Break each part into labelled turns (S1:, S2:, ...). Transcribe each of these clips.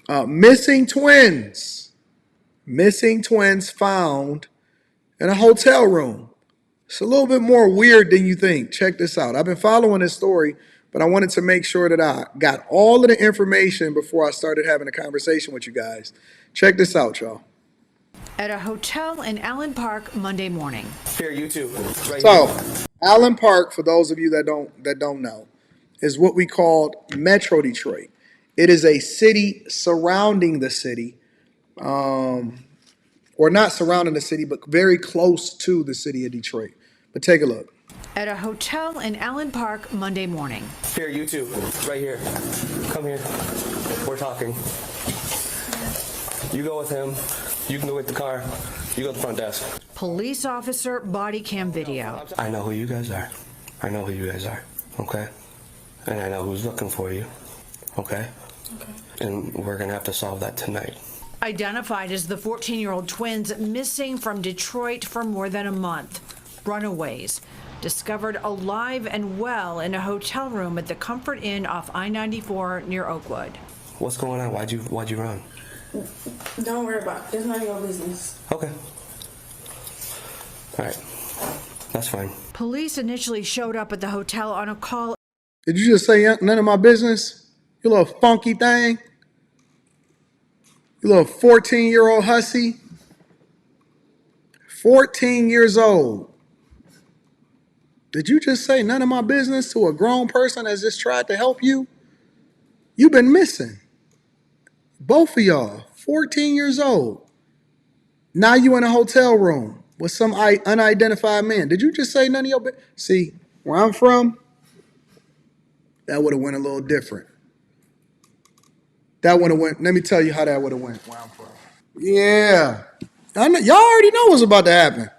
S1: Missing twins. Missing twins found in a hotel room. It's a little bit more weird than you think. Check this out. I've been following this story, but I wanted to make sure that I got all of the information before I started having a conversation with you guys. Check this out, y'all.
S2: At a hotel in Allen Park Monday morning.
S3: Here, you too. Right
S1: So,
S3: here.
S1: Allen Park, for those of you that don't know, is what we call Metro Detroit. It is a city surrounding the city, or not surrounding the city, but very close to the city of Detroit. But take a look.
S2: At a hotel in Allen Park Monday morning.
S3: Here, you too. Right here. Come here. We're talking. You go with him. You can go with the car. You go to the front desk.
S2: Police officer body cam video.
S3: I know who you guys are. I know who you guys are. Okay? And I know who's looking for you. Okay? Okay. And we're going to have to solve that tonight.
S2: Identified as the 14-year-old twins missing from Detroit for more than a month. Runaways. Discovered alive and well in a hotel room at the Comfort Inn off I-94 near Oakwood.
S3: What's going on? Why'd you run?
S4: Don't worry about it. It's none of your business.
S3: Okay. All right. That's fine.
S2: Police initially showed up at the hotel on a call.
S1: Did you just say none of my business? You little funky thing? You little 14-year-old hussy? 14 years old. Did you just say none of my business to a grown person that's just tried to help you? You've been missing. Both of y'all, 14 years old. Now you in a hotel room with some unidentified man. Did you just say none of your business? See, where I'm from, that would have went a little different. That would have went, let me tell you how that would have went where I'm from. Yeah. Y'all already know what's about to happen.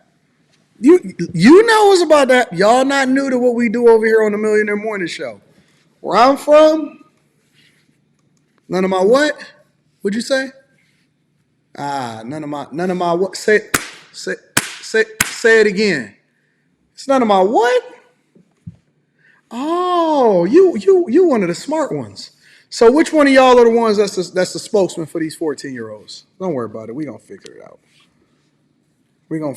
S1: You know what's about that. Y'all not new to what we do over here on the Millionaire Morning Show. Where I'm from, none of my what? What'd you say? None of my what? Say it again. It's none of my what? Oh, you one of the smart ones. So which one of y'all are the ones that's the spokesman for these 14-year-olds? Don't worry about it. We gonna figure it out. We gonna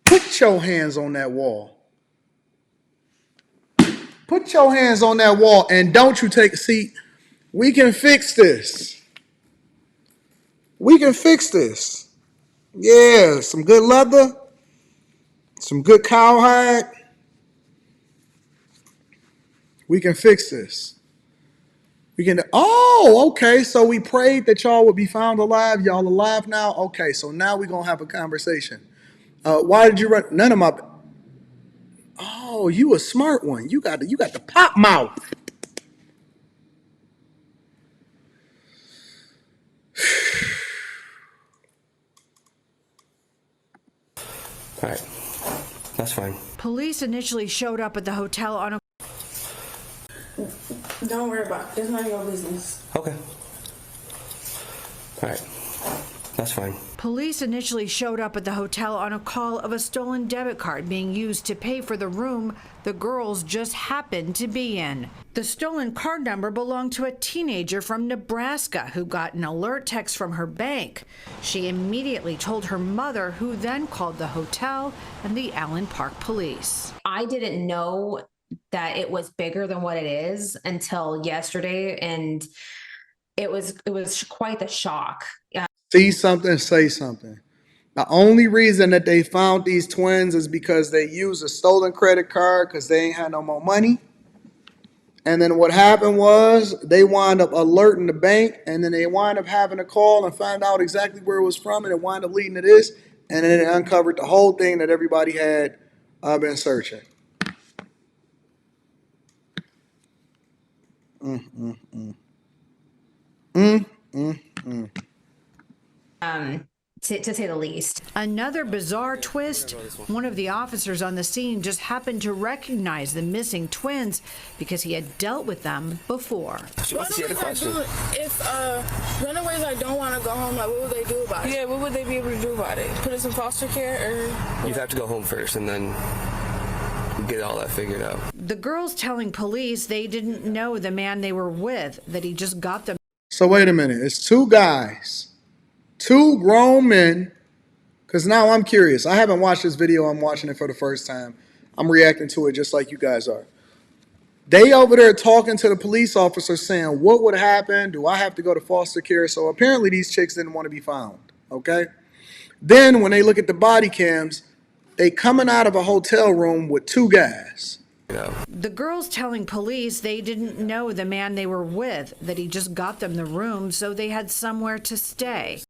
S1: put your hands on that wall. Put your hands on that wall and don't you take a seat. We can fix this. We can fix this. Yeah, some good leather, some good cowhide. We can fix this. We can. Oh, okay. So we prayed that y'all would be found alive. Y'all alive now? Okay, so now we're going to have a conversation. Why did you run? None of my. Oh, you a smart one. You got the pop mouth.
S3: All right. That's fine.
S2: Police initially showed up at the hotel on a.
S4: Don't worry about it. It's none of your business.
S3: Okay. All right. That's fine.
S2: Police initially showed up at the hotel on a call of a stolen debit card being used to pay for the room the girls just happened to be in. The stolen card number belonged to a teenager from Nebraska who got an alert text from her bank. She immediately told her mother, who then called the hotel and the Allen Park police.
S5: I didn't know that it was bigger than what it is until yesterday, and it was quite the shock.
S1: See something, say something. The only reason that they found these twins is because they used a stolen credit card because they ain't had no more money. And then what happened was they wound up alerting the bank, and then they wound up having a call and find out exactly where it was from, and it wound up leading to this, and then it uncovered the whole thing that everybody had been searching.
S5: To say the least.
S2: Another bizarre twist, one of the officers on the scene just happened to recognize the missing twins because he had dealt with them before.
S4: If runaways I don't want to go home, like, what would they do about it? Yeah, what would they be able to do about it? Put us in foster care, or
S3: You have to go home first and then get all that figured out.
S2: The girls telling police they didn't know the man they were with, that he just got them.
S1: So wait a minute. It's two guys, two grown men. Because now I'm curious. I haven't watched this video. I'm watching it for the first time. I'm reacting to it just like you guys are. They over there talking to the police officer saying, what would happen? Do I have to go to foster care? So apparently these chicks didn't want to be found, okay? Then when they look at the body cams, they coming out of a hotel room with two guys.
S2: The girls telling police they didn't know the man they were with, that he just got them the room so they had somewhere to stay.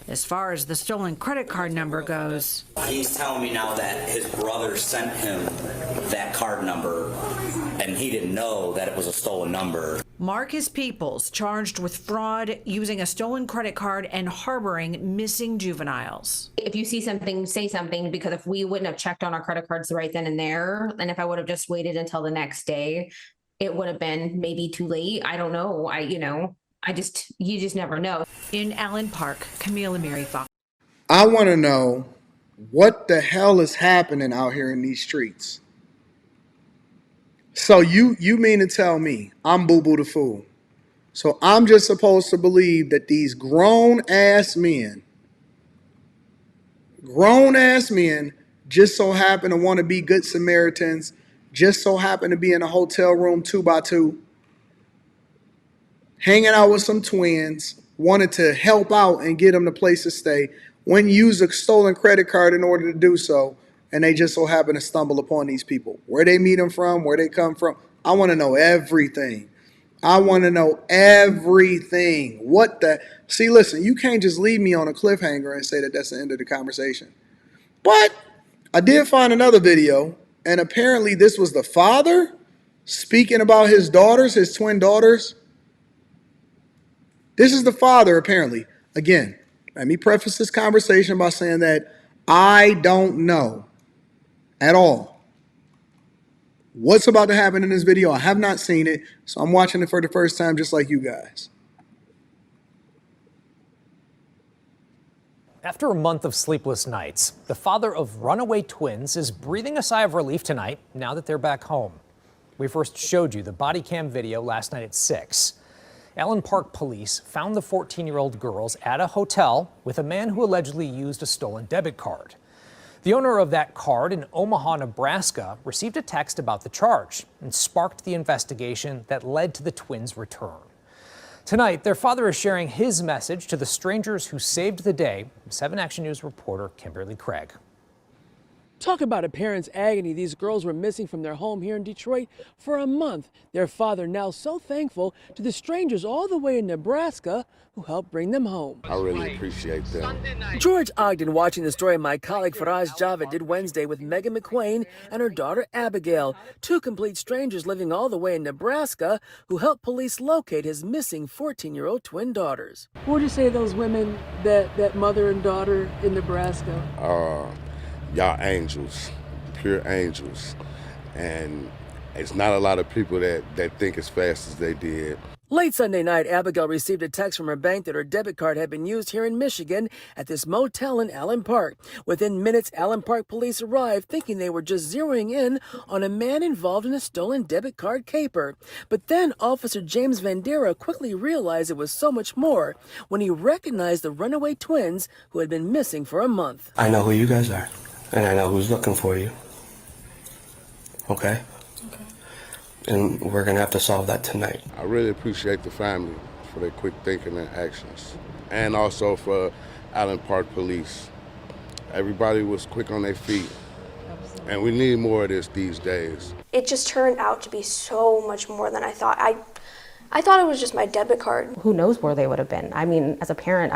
S2: As far as the stolen credit card number goes,
S6: he's telling me now that his brother sent him that card number and he didn't know that it was a stolen number.
S2: Marcus Peoples charged with fraud, using a stolen credit card, and harboring missing juveniles.
S5: If you see something, say something, because if we wouldn't have checked on our credit cards right then and there, and if I would have just waited until the next day, it would have been maybe too late. I don't know. You just never know.
S2: In Allen Park, Camila Mary Fox.
S1: I want to know what the hell is happening out here in these streets. So you mean to tell me I'm Boo Boo the Fool? So I'm just supposed to believe that these grown-ass men just so happen to want to be good Samaritans, just so happen to be in a hotel room 2x2, hanging out with some twins, wanted to help out and get them the place to stay, when use a stolen credit card in order to do so, and they just so happen to stumble upon these people. Where they meet them from, where they come from. I want to know everything. I want to know everything. See, listen, you can't just leave me on a cliffhanger and say that that's the end of the conversation. But I did find another video, and apparently this was the father speaking about his daughters, his twin daughters. This is the father, apparently. Again, let me preface this conversation by saying that I don't know at all what's about to happen in this video. I have not seen it, so I'm watching it for the first time just like you guys.
S7: After a month of sleepless nights, the father of runaway twins is breathing a sigh of relief tonight now that they're back home. We first showed you the body cam video last night at 6. Allen Park police found the 14-year-old girls at a hotel with a man who allegedly used a stolen debit card. The owner of that card in Omaha, Nebraska, received a text about the charge and sparked the investigation that led to the twins' return. Tonight, their father is sharing his message to the strangers who saved the day. 7 Action News reporter Kimberly Craig.
S8: Talk about a parent's agony. These girls were missing from their home here in Detroit for a month. Their father now so thankful to the strangers all the way in Nebraska who helped bring them home.
S9: I really appreciate them.
S8: George Ogden watching the story my colleague Faraz Javed did Wednesday with Megan McQuain and her daughter Abigail, 2 complete strangers living all the way in Nebraska who helped police locate his missing 14-year-old twin daughters. What would you say to those women, that mother and daughter in Nebraska?
S9: Y'all angels, pure angels. And it's not a lot of people that think as fast as they did.
S8: Late Sunday night, Abigail received a text from her bank that her debit card had been used here in Michigan at this motel in Allen Park. Within minutes, Allen Park police arrived thinking they were just zeroing in on a man involved in a stolen debit card caper. But then Officer James Vandera quickly realized it was so much more when he recognized the runaway twins who had been missing for a month.
S3: I know who you guys are, and I know who's looking for you. Okay? And we're going to have to solve that tonight.
S9: I really appreciate the family for their quick thinking and actions. And also for Allen Park Police. Everybody was quick on their feet. And we need more of this these days.
S10: It just turned out to be so much more than I thought. I thought it was just my debit card.
S5: Who knows where they would have been? I mean, as a parent,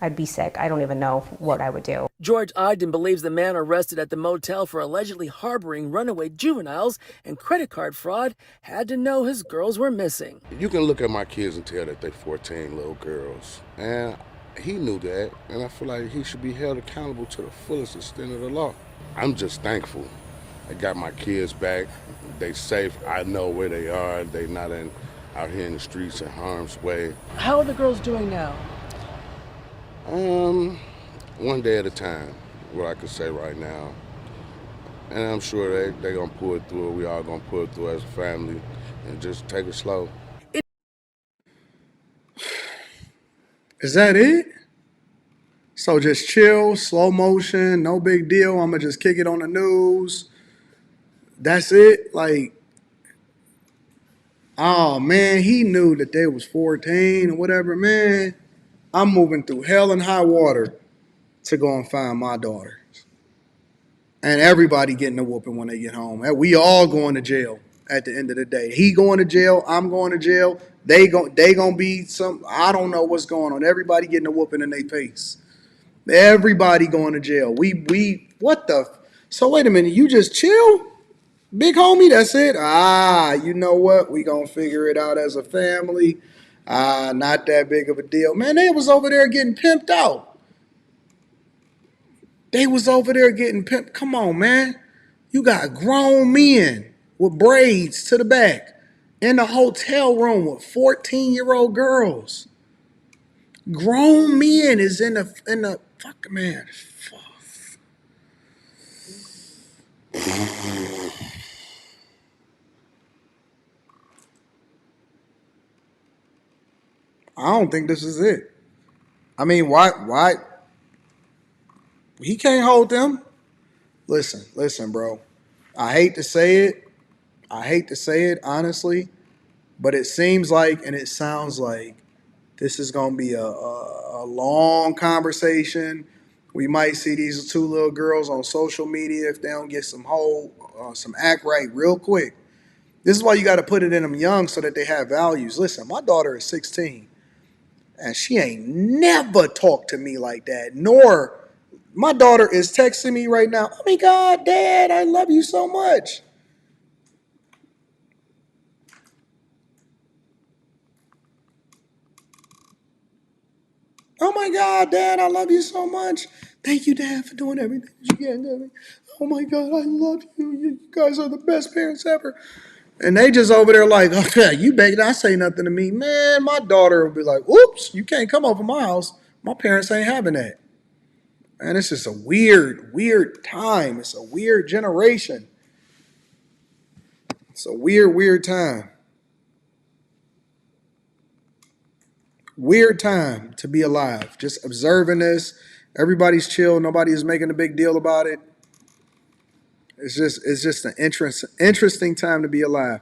S5: I'd be sick. I don't even know what I would do.
S8: George Ogden believes the man arrested at the motel for allegedly harboring runaway juveniles and credit card fraud had to know his girls were missing.
S9: You can look at my kids and tell that they're 14 little girls. And he knew that, and I feel like he should be held accountable to the fullest extent of the law. I'm just thankful. I got my kids back. They safe. I know where they are. They not out here in the streets in harm's way.
S8: How are the girls doing now?
S9: One day at a time, what I could say right now. And I'm sure they gonna pull it through. We all gonna pull it through as a family and just take it slow.
S1: Is that it? So just chill, slow motion, no big deal. I'm gonna just kick it on the news. That's it? Like, oh man, he knew that they was 14 or whatever, man. I'm moving through hell and high water to go and find my daughters. And everybody getting a whooping when they get home. And we all going to jail at the end of the day. He going to jail, I'm going to jail. They gonna be some, I don't know what's going on. Everybody getting a whooping in their face. Everybody going to jail. What the? So wait a minute, you just chill? Big homie, that's it? You know what? We gonna figure it out as a family. Not that big of a deal. Man, they was over there getting pimped out. They was over there getting pimped. Come on, man. You got grown men with braids to the back in the hotel room with 14-year-old girls. Grown men is in the fuck, man. I don't think this is it. I mean, why? He can't hold them. Listen, bro. I hate to say it, honestly, but it seems like and it sounds like this is going to be a long conversation. We might see these two little girls on social media if they don't get some act right real quick. This is why you got to put it in them young so that they have values. Listen, my daughter is 16. And she ain't never talked to me like that. Nor my daughter is texting me right now. Oh my God, Dad, I love you so much. Oh my God, Dad, I love you so much. Thank you, Dad, for doing everything you can to me. Oh my God, I love you. You guys are the best parents ever. And they just over there like, okay, you better not say nothing to me. Man, my daughter will be like, oops, you can't come over my house. My parents ain't having that. Man, it's just a weird time. It's a weird generation. It's a weird time. Weird time to be alive. Just observing this. Everybody's chill. Nobody is making a big deal about it. It's just an interesting time to be alive.